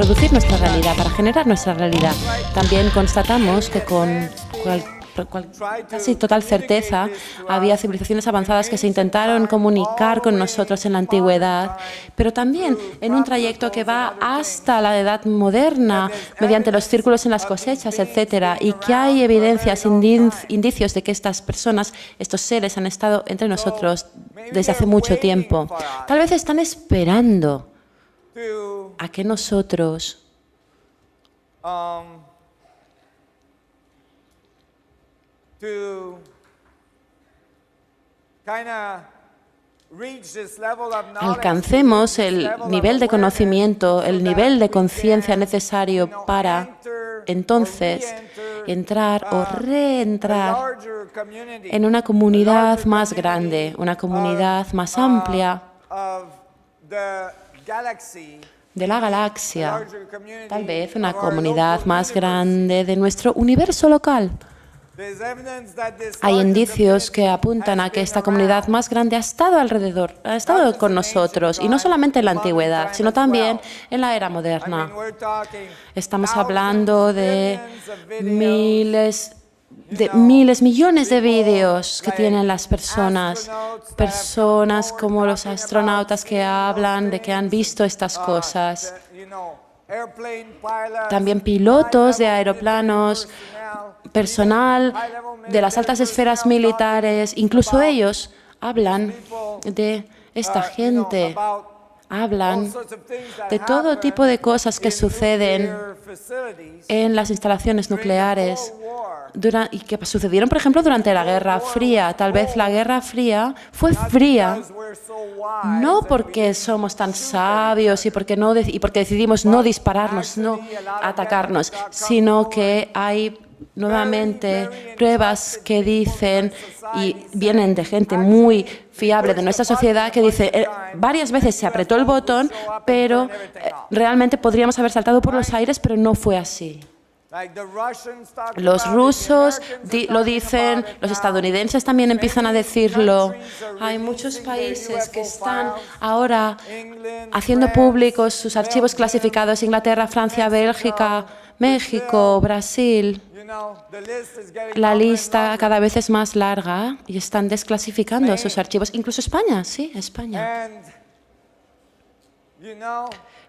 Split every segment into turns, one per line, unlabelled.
producir nuestra realidad, para generar nuestra realidad. También constatamos que con casi total certeza había civilizaciones avanzadas que se intentaron comunicar con nosotros en la antigüedad, pero también en un trayecto que va hasta la edad moderna, mediante los círculos en las cosechas, etcétera, y que hay evidencias, indicios de que estas personas, estos seres han estado entre nosotros desde hace mucho tiempo. Tal vez están esperando a que nosotros alcancemos el nivel de conocimiento, el nivel de conciencia necesario para entonces entrar o reentrar en una comunidad más grande, una comunidad más amplia de la galaxia, tal vez una comunidad más grande de nuestro universo local. Hay indicios que apuntan a que esta comunidad más grande ha estado alrededor, ha estado con nosotros, y no solamente en la antigüedad, sino también en la era moderna. Estamos hablando de miles, millones de vídeos que tienen las personas como los astronautas que hablan de que han visto estas cosas. También pilotos de aeroplanos, personal de las altas esferas militares, incluso ellos hablan de esta gente, hablan de todo tipo de cosas que suceden en las instalaciones nucleares y que sucedieron, por ejemplo, durante la Guerra Fría. Tal vez la Guerra Fría fue fría no porque somos tan sabios y porque decidimos no dispararnos, no atacarnos, sino que hay nuevamente pruebas que dicen, y vienen de gente muy fiable de nuestra sociedad, que dice varias veces se apretó el botón, pero realmente podríamos haber saltado por los aires, pero no fue así. Los rusos lo dicen, los estadounidenses también empiezan a decirlo. Hay muchos países que están ahora haciendo públicos sus archivos clasificados: Inglaterra, Francia, Bélgica, México, Brasil. La lista cada vez es más larga y están desclasificando sus archivos. Incluso España, sí, España.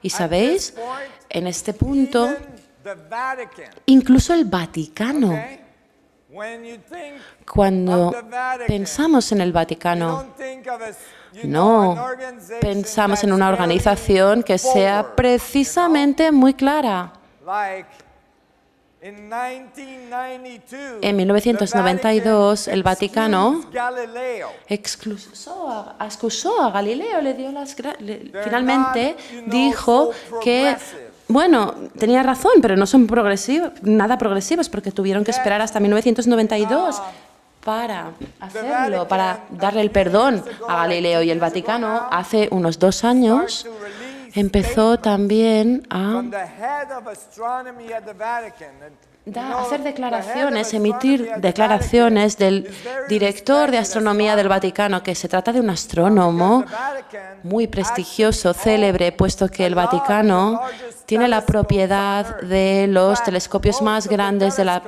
Y sabéis, en este punto, incluso el Vaticano, cuando pensamos en el Vaticano, no pensamos en una organización que sea precisamente muy clara. En 1992, el Vaticano excusó a Galileo, finalmente dijo que, bueno, tenía razón, pero no son nada progresivos, porque tuvieron que esperar hasta 1992 para hacerlo, para darle el perdón a Galileo. Y el Vaticano, hace unos 2 años, empezó también a hacer declaraciones, emitir declaraciones del director de astronomía del Vaticano, que se trata de un astrónomo muy prestigioso, célebre, puesto que el Vaticano tiene la propiedad de los telescopios más grandes de la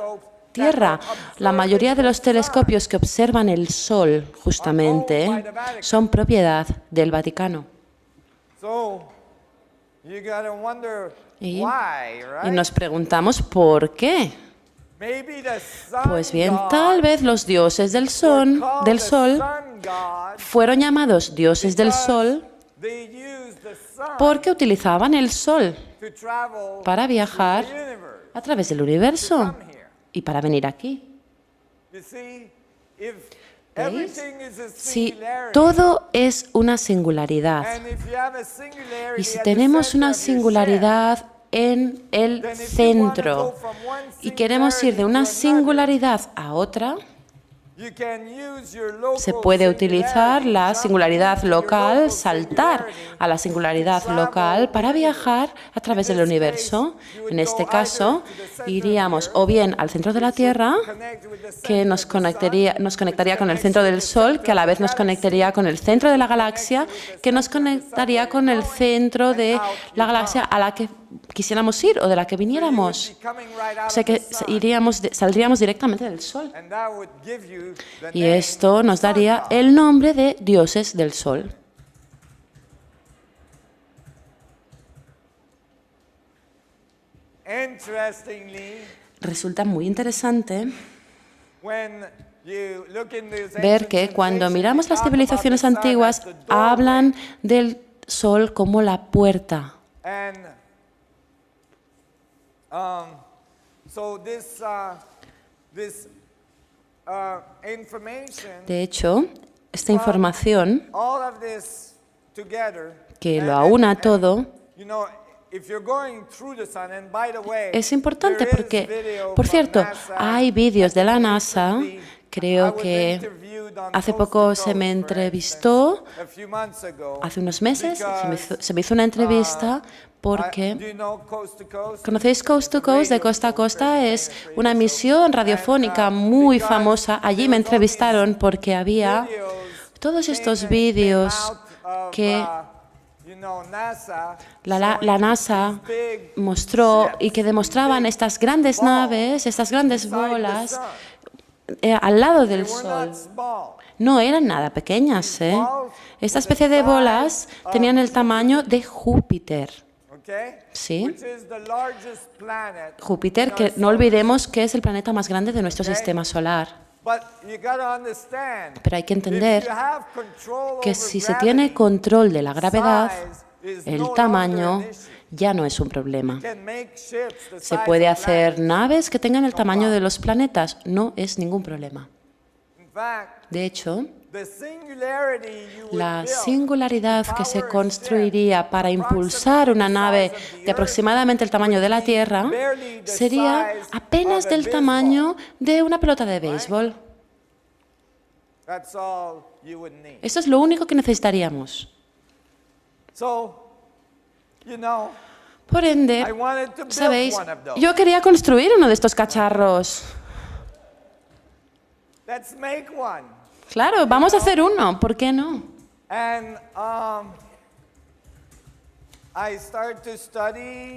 Tierra. La mayoría de los telescopios que observan el Sol, justamente, son propiedad del Vaticano. Y nos preguntamos ¿por qué? Pues bien, tal vez los dioses del sol fueron llamados dioses del sol porque utilizaban el sol para viajar a través del universo y para venir aquí. ¿Veis? Si todo es una singularidad, y si tenemos una singularidad en el centro y queremos ir de una singularidad a otra, Se puede utilizar la singularidad local, saltar a la singularidad local para viajar a través del universo. En este caso, iríamos o bien al centro de la Tierra, que nos conectaría con el centro del Sol, que a la vez nos conectaría con el centro de la galaxia, que nos conectaría con el centro de la galaxia a la que quisiéramos ir o de la que viniéramos. O sea que saldríamos directamente del Sol. Y esto nos daría el nombre de dioses del Sol. Resulta muy interesante ver que cuando miramos las civilizaciones antiguas hablan del Sol como la puerta. De hecho, esta información que lo aúna todo es importante porque, por cierto, hay vídeos de la NASA. Creo que hace poco se me entrevistó, hace unos meses, se me hizo una entrevista porque, ¿conocéis Coast to Coast, de costa a costa? Es una emisión radiofónica muy famosa. Allí me entrevistaron porque había todos estos vídeos que la NASA mostró y que demostraban estas grandes naves, estas grandes bolas al lado del Sol. No eran nada pequeñas, ¿eh? Esta especie de bolas tenían el tamaño de Júpiter. ¿Sí? Júpiter, que no olvidemos que es el planeta más grande de nuestro sistema solar. Pero hay que entender que si se tiene control de la gravedad, el tamaño ya no es un problema. Se puede hacer naves que tengan el tamaño de los planetas, no es ningún problema. De hecho, la singularidad que se construiría para impulsar una nave de aproximadamente el tamaño de la Tierra sería apenas del tamaño de una pelota de béisbol. Esto es lo único que necesitaríamos. Por ende, ¿sabéis? Yo quería construir uno de estos cacharros. Claro, vamos a hacer uno, ¿por qué no?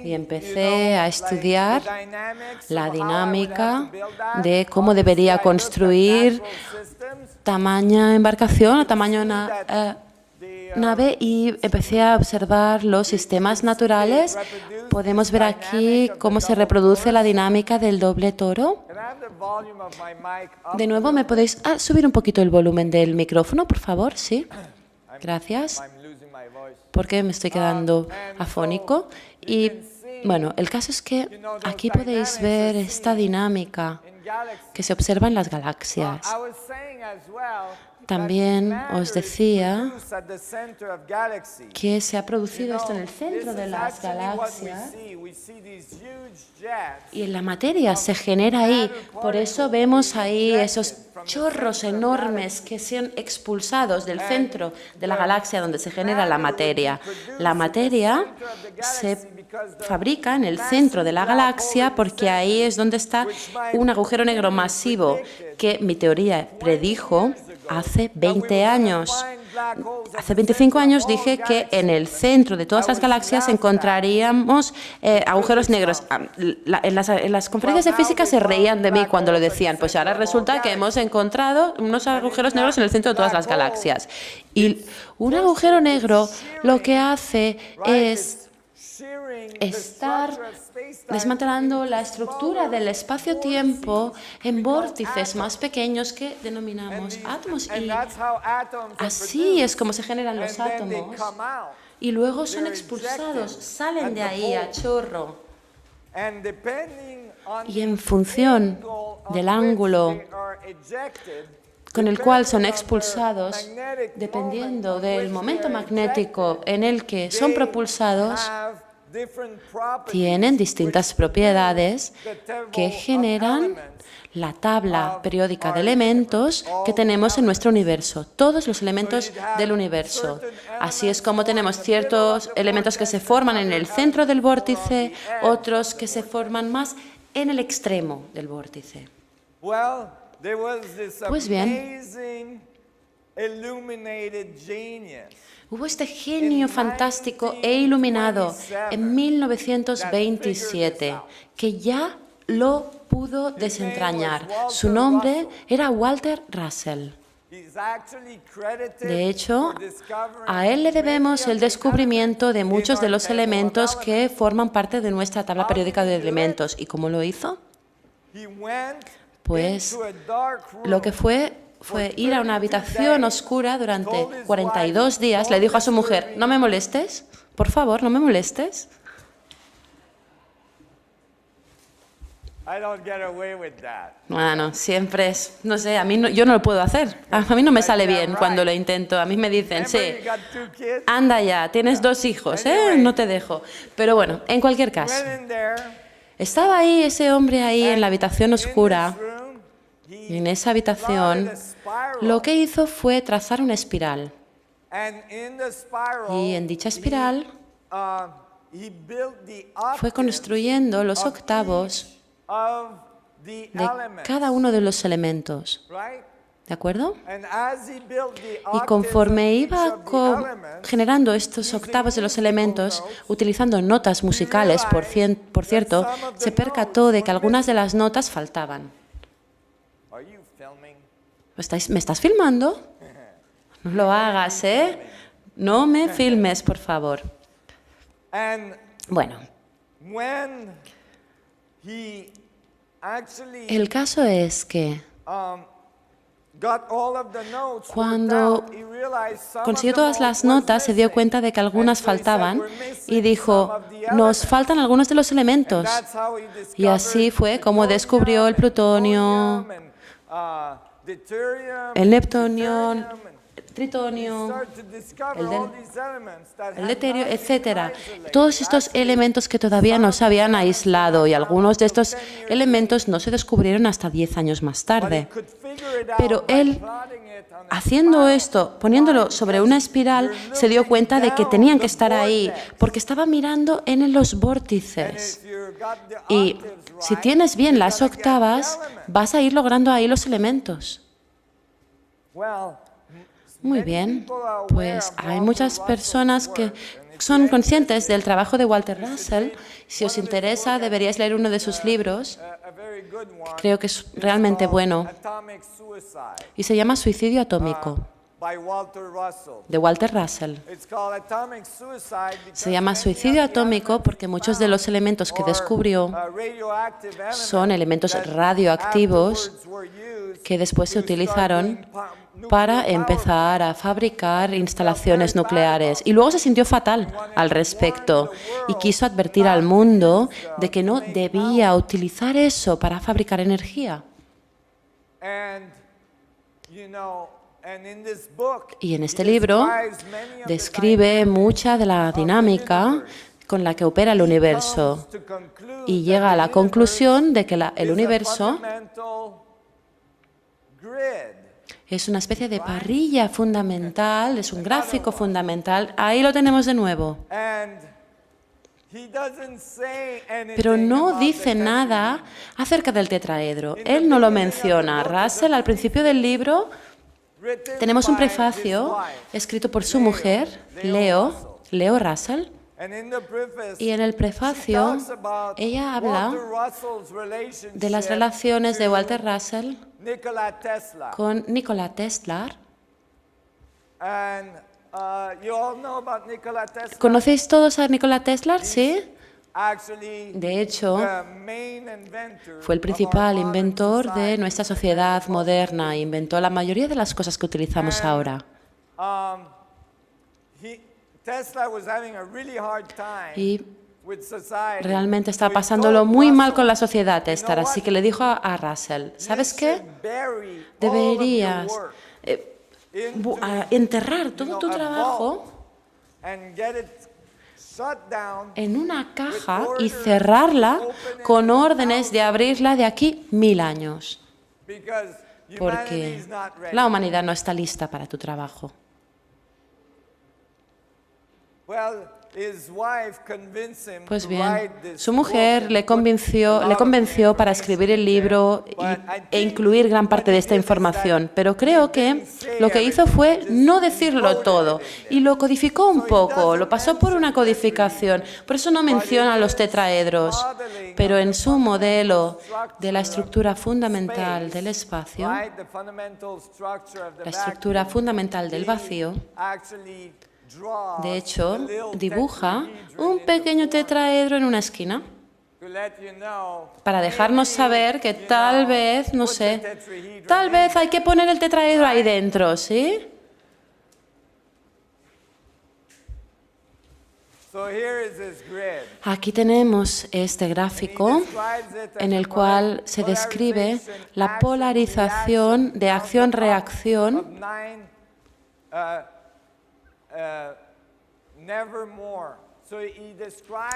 Y empecé a estudiar la dinámica de cómo debería construir tamaña embarcación o tamaño nave y empecé a observar los sistemas naturales. Podemos ver aquí cómo se reproduce la dinámica del doble toro. De nuevo, ¿me podéis subir un poquito el volumen del micrófono, por favor? Sí. Gracias. Porque me estoy quedando afónico. Y bueno, el caso es que aquí podéis ver esta dinámica que se observa en las galaxias. También os decía que se ha producido esto en el centro de las galaxias y en la materia se genera ahí. Por eso vemos ahí esos chorros enormes que son expulsados del centro de la galaxia donde se genera la materia. La materia se fabrica en el centro de la galaxia porque ahí es donde está un agujero negro masivo que mi teoría predijo hace 20 años. Hace 25 años dije que en el centro de todas las galaxias encontraríamos agujeros negros. En las conferencias de física se reían de mí cuando lo decían. Pues ahora resulta que hemos encontrado unos agujeros negros en el centro de todas las galaxias. Y un agujero negro lo que hace es estar desmantelando la estructura del espacio-tiempo en vórtices más pequeños que denominamos átomos. Y así es como se generan los átomos. Y luego son expulsados, salen de ahí a chorro. Y en función del ángulo con el cual son expulsados, dependiendo del momento magnético en el que son propulsados, tienen distintas propiedades que generan la tabla periódica de elementos que tenemos en nuestro universo, todos los elementos del universo. Así es como tenemos ciertos elementos que se forman en el centro del vórtice, otros que se forman más en el extremo del vórtice. Pues bien, hubo este genio fantástico e iluminado en 1927 que ya lo pudo desentrañar. Su nombre era Walter Russell. De hecho, a él le debemos el descubrimiento de muchos de los elementos que forman parte de nuestra tabla periódica de elementos. ¿Y cómo lo hizo? Pues lo que fue ir a una habitación oscura durante 42 días. Le dijo a su mujer, no me molestes, por favor, no me molestes. Bueno, siempre es, no sé, yo no lo puedo hacer. A mí no me sale bien cuando lo intento. A mí me dicen, sí, anda ya, tienes 2 hijos, no te dejo. Pero bueno, en cualquier caso, estaba ahí ese hombre ahí en la habitación oscura. Y en esa habitación, lo que hizo fue trazar una espiral. Y en dicha espiral fue construyendo los octavos de cada uno de los elementos. ¿De acuerdo? Y conforme iba generando estos octavos de los elementos, utilizando notas musicales, por cierto, se percató de que algunas de las notas faltaban. ¿Me estás filmando? No lo hagas, ¿eh? No me filmes, por favor. Bueno, el caso es que cuando consiguió todas las notas, se dio cuenta de que algunas faltaban y dijo, nos faltan algunos de los elementos. Y así fue como descubrió el plutonio, el neptunio, el tritonio, el deuterio, etc. Todos estos elementos que todavía no se habían aislado y algunos de estos elementos no se descubrieron hasta 10 años más tarde. Pero él, haciendo esto, poniéndolo sobre una espiral, se dio cuenta de que tenían que estar ahí, porque estaba mirando en los vórtices. Y si tienes bien las octavas, vas a ir logrando ahí los elementos. Muy bien, pues hay muchas personas que son conscientes del trabajo de Walter Russell. Si os interesa, deberíais leer uno de sus libros. Creo que es realmente bueno. Y se llama Suicidio Atómico, de Walter Russell. Se llama Suicidio Atómico porque muchos de los elementos que descubrió son elementos radioactivos que después se utilizaron para empezar a fabricar instalaciones nucleares. Y luego se sintió fatal al respecto y quiso advertir al mundo de que no debía utilizar eso para fabricar energía. Y en este libro describe mucha de la dinámica con la que opera el universo y llega a la conclusión de que el universo es una especie de parrilla fundamental, es un gráfico fundamental. Ahí lo tenemos de nuevo. Pero no dice nada acerca del tetraedro. Él no lo menciona. Russell, al principio del libro, tenemos un prefacio escrito por su mujer, Leo Russell. Y en el prefacio, ella habla de las relaciones de Walter Russell con Nikola Tesla. ¿Conocéis todos a Nikola Tesla? Sí. De hecho, fue el principal inventor de nuestra sociedad moderna. Inventó la mayoría de las cosas que utilizamos ahora. Y realmente está pasándolo muy mal con la sociedad, Tesla, así que le dijo a Russell, ¿sabes qué? Deberías enterrar todo tu trabajo en una caja y cerrarla con órdenes de abrirla de aquí 1000 años. Porque la humanidad no está lista para tu trabajo. Pues bien, su mujer le convenció para escribir el libro e incluir gran parte de esta información, pero creo que lo que hizo fue no decirlo todo y lo codificó un poco, lo pasó por una codificación, por eso no menciona los tetraedros, pero en su modelo de la estructura fundamental del espacio, la estructura fundamental del vacío, de hecho, dibuja un pequeño tetraedro en una esquina para dejarnos saber que tal vez, no sé, tal vez hay que poner el tetraedro ahí dentro, ¿sí? Aquí tenemos este gráfico en el cual se describe la polarización de acción-reacción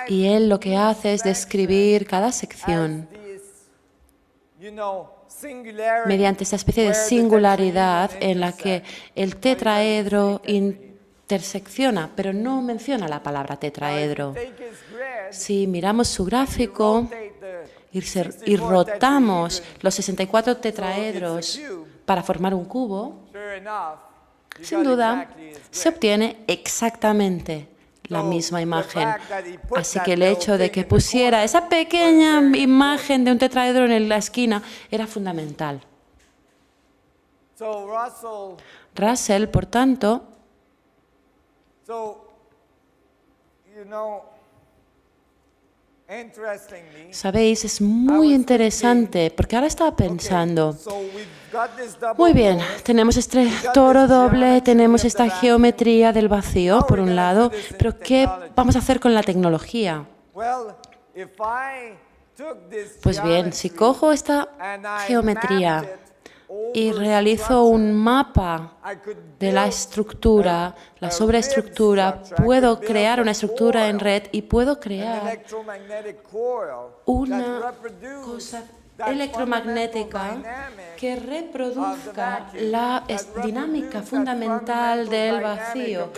y él lo que hace es describir cada sección mediante esta especie de singularidad en la que el tetraedro intersecciona, pero no menciona la palabra tetraedro. Si miramos su gráfico y rotamos los 64 tetraedros para formar un cubo, sin duda, se obtiene exactamente la misma imagen. Así que el hecho de que pusiera esa pequeña imagen de un tetraedro en la esquina era fundamental. Russell, por tanto, sabéis, es muy interesante, porque ahora estaba pensando, muy bien, tenemos este toro doble, tenemos esta geometría del vacío, por un lado, pero ¿qué vamos a hacer con la tecnología? Pues bien, si cojo esta geometría y realizo un mapa de la estructura, la sobreestructura, puedo crear una estructura en red y puedo crear una cosa electromagnética que reproduzca la dinámica fundamental del vacío,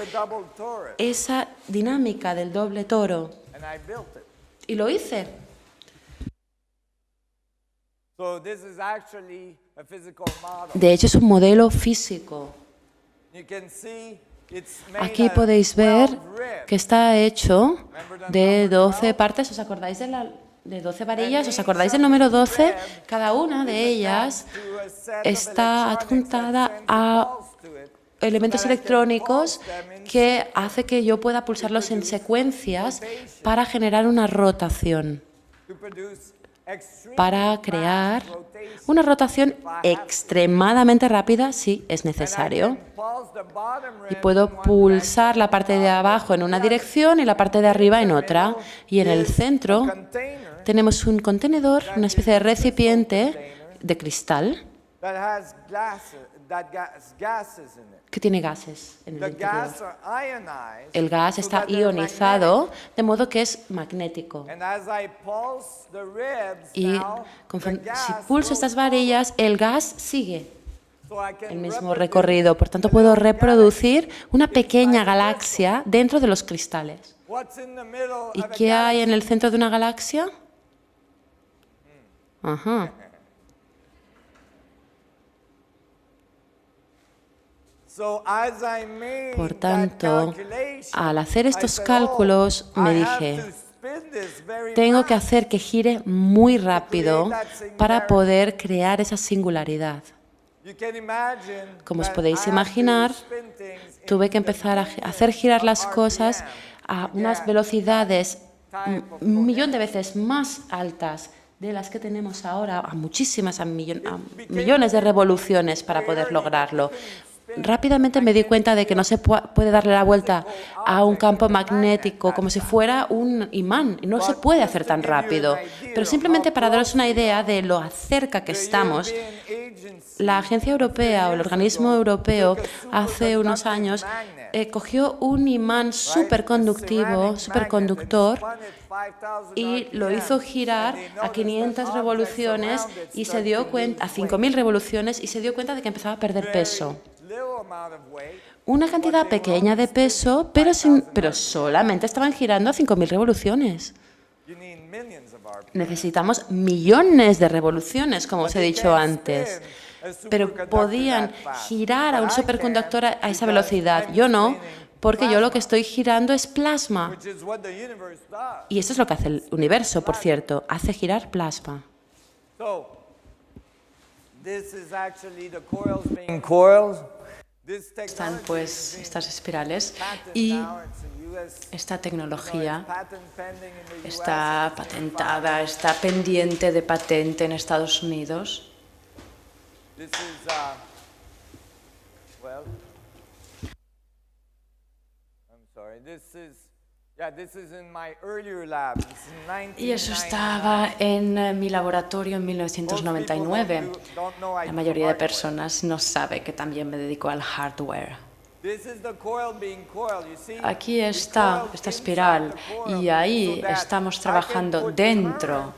esa dinámica del doble toro. Y lo hice. De hecho, es un modelo físico. Aquí podéis ver que está hecho de 12 partes. ¿Os acordáis de 12 varillas? ¿Os acordáis del número 12? Cada una de ellas está adjuntada a elementos electrónicos que hace que yo pueda pulsarlos en secuencias para generar una rotación, para crear una rotación extremadamente rápida si es necesario. Y puedo pulsar la parte de abajo en una dirección y la parte de arriba en otra. Y en el centro tenemos un contenedor, una especie de recipiente de cristal que tiene gases en el interior. El gas está ionizado, de modo que es magnético. Y si pulso estas varillas, el gas sigue el mismo recorrido. Por tanto, puedo reproducir una pequeña galaxia dentro de los cristales. ¿Y qué hay en el centro de una galaxia? Ajá. Por tanto, al hacer estos cálculos, me dije, tengo que hacer que gire muy rápido para poder crear esa singularidad. Como os podéis imaginar, tuve que empezar a hacer girar las cosas a unas velocidades 1.000.000 de veces más altas de las que tenemos ahora, a millones de revoluciones para poder lograrlo. Rápidamente me di cuenta de que no se puede darle la vuelta a un campo magnético como si fuera un imán. No se puede hacer tan rápido. Pero simplemente para daros una idea de lo cerca que estamos, la Agencia Europea o el Organismo Europeo hace unos años cogió un imán superconductivo, superconductor, y lo hizo girar a 500 revoluciones y se dio cuenta, a 5.000 revoluciones, y se dio cuenta de que empezaba a perder peso. Una cantidad pequeña de peso, pero solamente estaban girando a 5.000 revoluciones. Necesitamos millones de revoluciones, como os he dicho antes, pero podían girar a un superconductor a esa velocidad. Yo no, porque yo lo que estoy girando es plasma. Y eso es lo que hace el universo, por cierto, hace girar plasma. Están pues estas espirales y esta tecnología está patentada, está pendiente de patente en Estados Unidos. Y eso estaba en mi laboratorio en 1999. La mayoría de personas no sabe que también me dedico al hardware. Aquí está esta espiral y ahí estamos trabajando dentro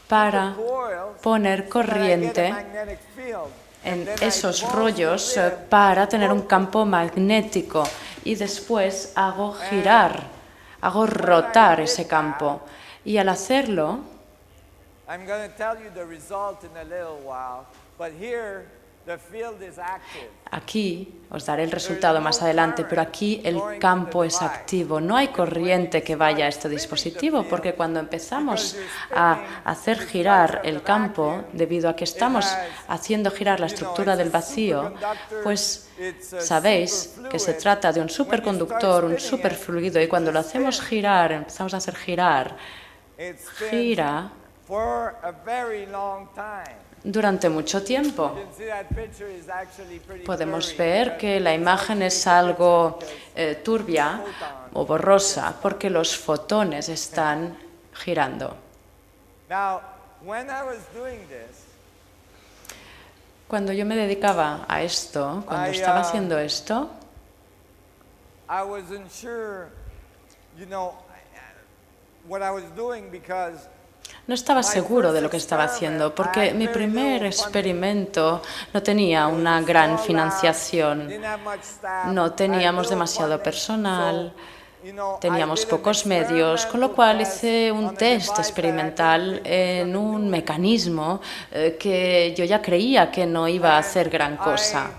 para poner corriente en esos rollos para tener un campo magnético y después hago girar, hago rotar ese campo. Y al hacerlo, aquí os daré el resultado más adelante, pero aquí el campo es activo. No hay corriente que vaya a este dispositivo, porque cuando empezamos a hacer girar el campo, debido a que estamos haciendo girar la estructura del vacío, pues sabéis que se trata de un superconductor, un superfluido, y cuando lo hacemos girar, empezamos a hacer girar, gira durante mucho tiempo. Podemos ver que la imagen es algo turbia o borrosa porque los fotones están girando. Cuando yo me dedicaba a esto, cuando estaba haciendo esto, no estaba seguro de lo que estaba haciendo, porque mi primer experimento no tenía una gran financiación, no teníamos demasiado personal, teníamos pocos medios, con lo cual hice un test experimental en un mecanismo que yo ya creía que no iba a hacer gran cosa.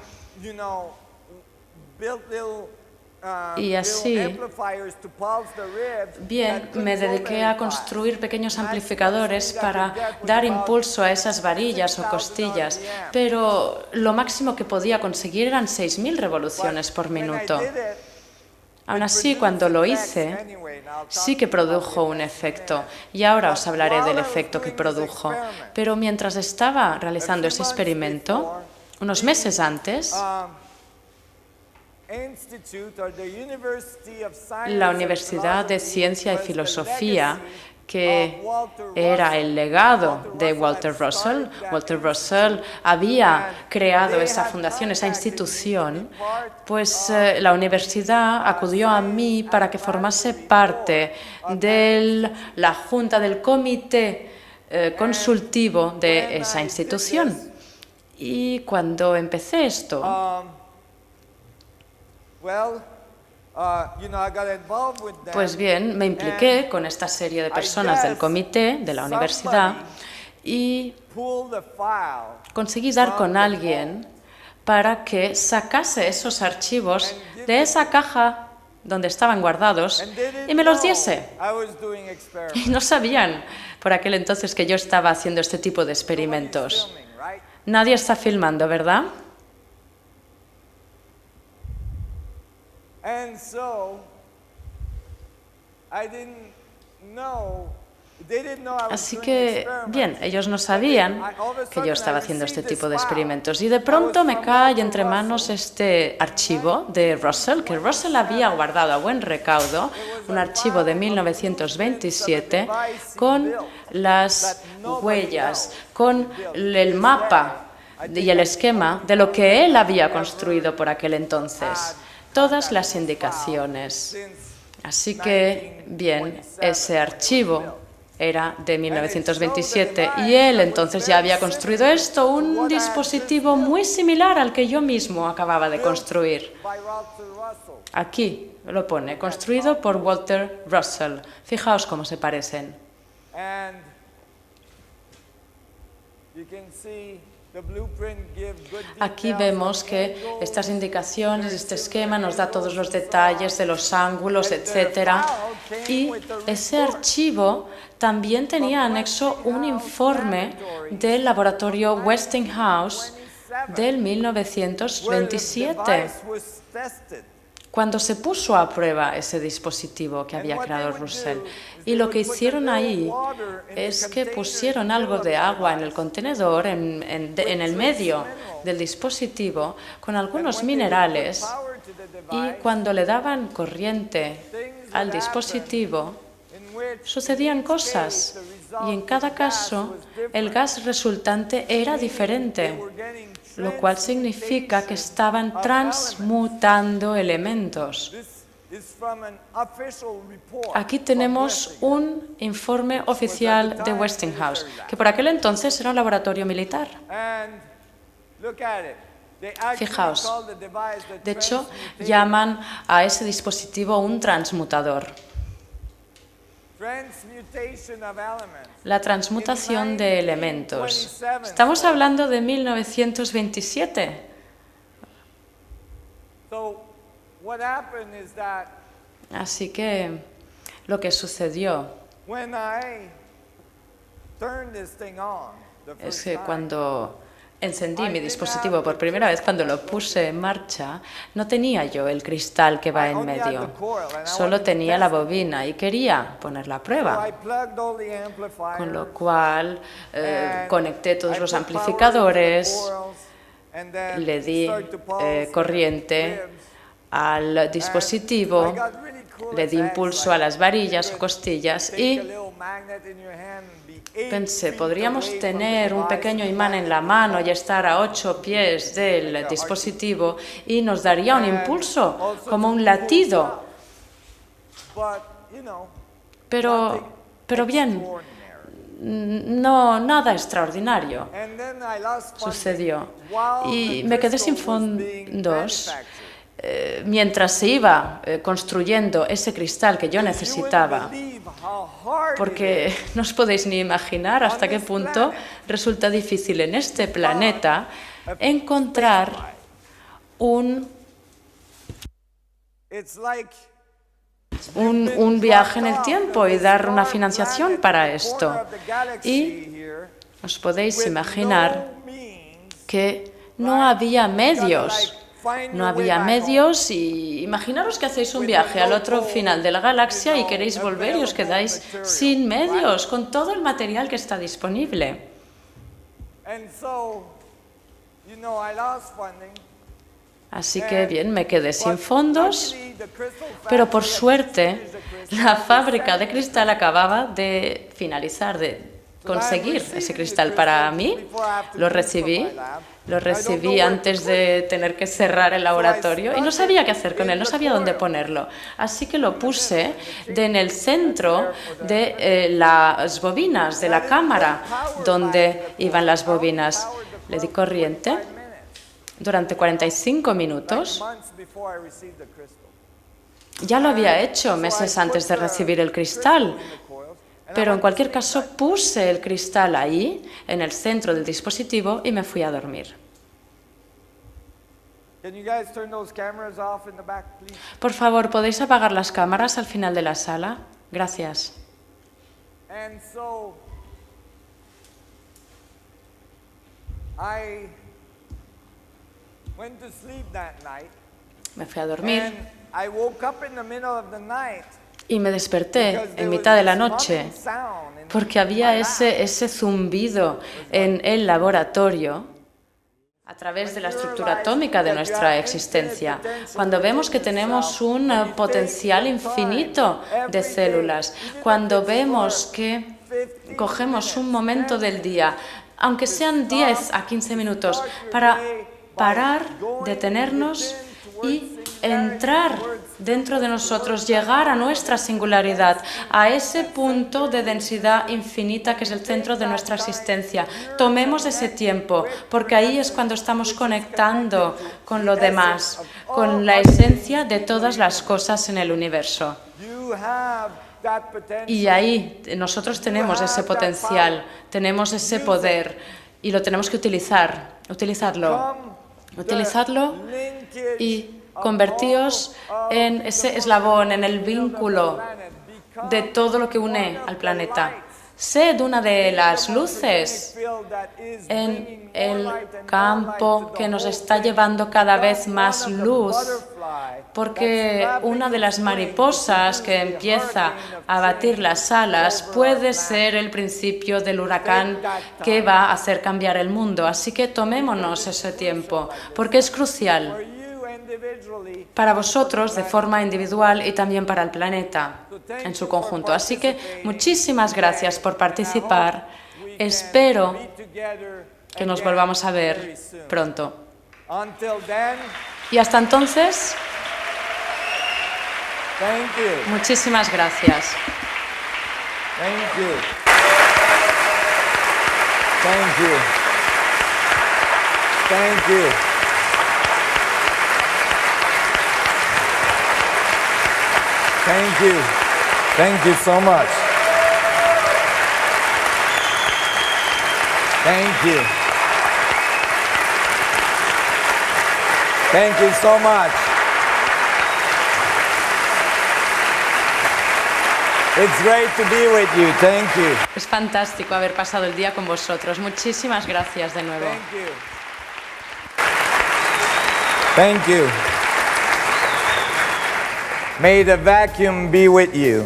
Y así, bien, me dediqué a construir pequeños amplificadores para dar impulso a esas varillas o costillas, pero lo máximo que podía conseguir eran 6.000 revoluciones por minuto. Aún así, cuando lo hice, sí que produjo un efecto, y ahora os hablaré del efecto que produjo. Pero mientras estaba realizando ese experimento, unos meses antes, la Universidad de Ciencia y Filosofía, que era el legado de Walter Russell. Walter Russell había creado esa fundación, esa institución, pues la universidad acudió a mí para que formase parte de la junta del comité consultivo de esa institución. Y cuando empecé esto, pues bien, me impliqué con esta serie de personas del comité de la universidad y conseguí dar con alguien para que sacase esos archivos de esa caja donde estaban guardados y me los diese. Y no sabían por aquel entonces que yo estaba haciendo este tipo de experimentos. Nadie está filmando, ¿verdad? Así que, bien, ellos no sabían que yo estaba haciendo este tipo de experimentos. Y de pronto me cae entre manos este archivo de Russell, que Russell había guardado a buen recaudo, un archivo de 1927 con las huellas, con el mapa y el esquema de lo que él había construido por aquel entonces.
todas las indicaciones. Así que, bien, ese archivo era de 1927 y él entonces ya había construido esto, un dispositivo muy similar al que yo mismo acababa de construir. Aquí lo pone, construido por Walter Russell. Fijaos cómo se parecen. Aquí vemos que estas indicaciones, este esquema nos da todos los detalles de los ángulos, etc. Y ese archivo también tenía anexo un informe del laboratorio Westinghouse del 1927, cuando se puso a prueba ese dispositivo que había creado Russell. Y lo que hicieron ahí es que pusieron algo de agua en el contenedor, en el medio del dispositivo, con algunos minerales, y cuando le daban corriente al dispositivo, sucedían cosas, y en cada caso el gas resultante era diferente, lo cual significa que estaban transmutando elementos. Aquí tenemos un informe oficial de Westinghouse, que por aquel entonces era un laboratorio militar. Fijaos, de hecho, llaman a ese dispositivo un transmutador. La transmutación de elementos. Estamos hablando de 1927. Así que lo que sucedió es que cuando encendí mi dispositivo por primera vez, cuando lo puse en marcha, no tenía yo el cristal que va en medio, solo tenía la bobina y quería ponerla a prueba. Con lo cual conecté todos los amplificadores, le di corriente al dispositivo, le di impulso a las varillas o costillas y pensé, podríamos tener un pequeño imán en la mano y estar a 8 pies del dispositivo y nos daría un impulso, como un latido. Pero bien, no, nada extraordinario sucedió. Y me quedé sin fondos mientras se iba construyendo ese cristal que yo necesitaba, porque no os podéis ni imaginar hasta qué punto resulta difícil en este planeta encontrar un viaje en el tiempo y dar una financiación para esto. Y os podéis imaginar que no había medios. No había medios y imaginaros que hacéis un viaje al otro final de la galaxia y queréis volver y os quedáis sin medios, con todo el material que está disponible. Así que bien, me quedé sin fondos, pero por suerte la fábrica de cristal acababa de finalizar, de conseguir ese cristal para mí. Lo recibí antes de tener que cerrar el laboratorio y no sabía qué hacer con él, no sabía dónde ponerlo. Así que lo puse en el centro de las bobinas, de la cámara donde iban las bobinas. Le di corriente durante 45 minutos. Ya lo había hecho meses antes de recibir el cristal. Pero en cualquier caso puse el cristal ahí, en el centro del dispositivo, y me fui a dormir. Por favor, ¿podéis apagar las cámaras al final de la sala? Gracias. Me fui a dormir. Y me desperté en mitad de la noche porque había ese zumbido en el laboratorio a través de la estructura atómica de nuestra existencia. Cuando vemos que tenemos un potencial infinito de células, cuando vemos que cogemos un momento del día, aunque sean 10 a 15 minutos, para parar, detenernos y entrar dentro de nosotros, llegar a nuestra singularidad, a ese punto de densidad infinita que es el centro de nuestra existencia. Tomemos ese tiempo, porque ahí es cuando estamos conectando con lo demás, con la esencia de todas las cosas en el universo. Y ahí nosotros tenemos ese potencial, tenemos ese poder y lo tenemos que utilizarlo y convertíos en ese eslabón, en el vínculo de todo lo que une al planeta. Sed una de las luces en el campo que nos está llevando cada vez más luz, porque una de las mariposas que empieza a batir las alas puede ser el principio del huracán que va a hacer cambiar el mundo. Así que tomémonos ese tiempo, porque es crucial para vosotros de forma individual y también para el planeta en su conjunto. Así que muchísimas gracias por participar. Espero que nos volvamos a ver pronto. Y hasta entonces, muchísimas gracias.
Thank you. Thank you. Thank you. Thank you. Thank you so much. Thank you. Thank you so much. It's great to be with you. Thank you.
Es fantástico haber pasado el día con vosotros. Muchísimas gracias de nuevo.
Thank you. May the vacuum be with you.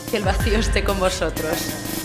Que el vacío esté con vosotros.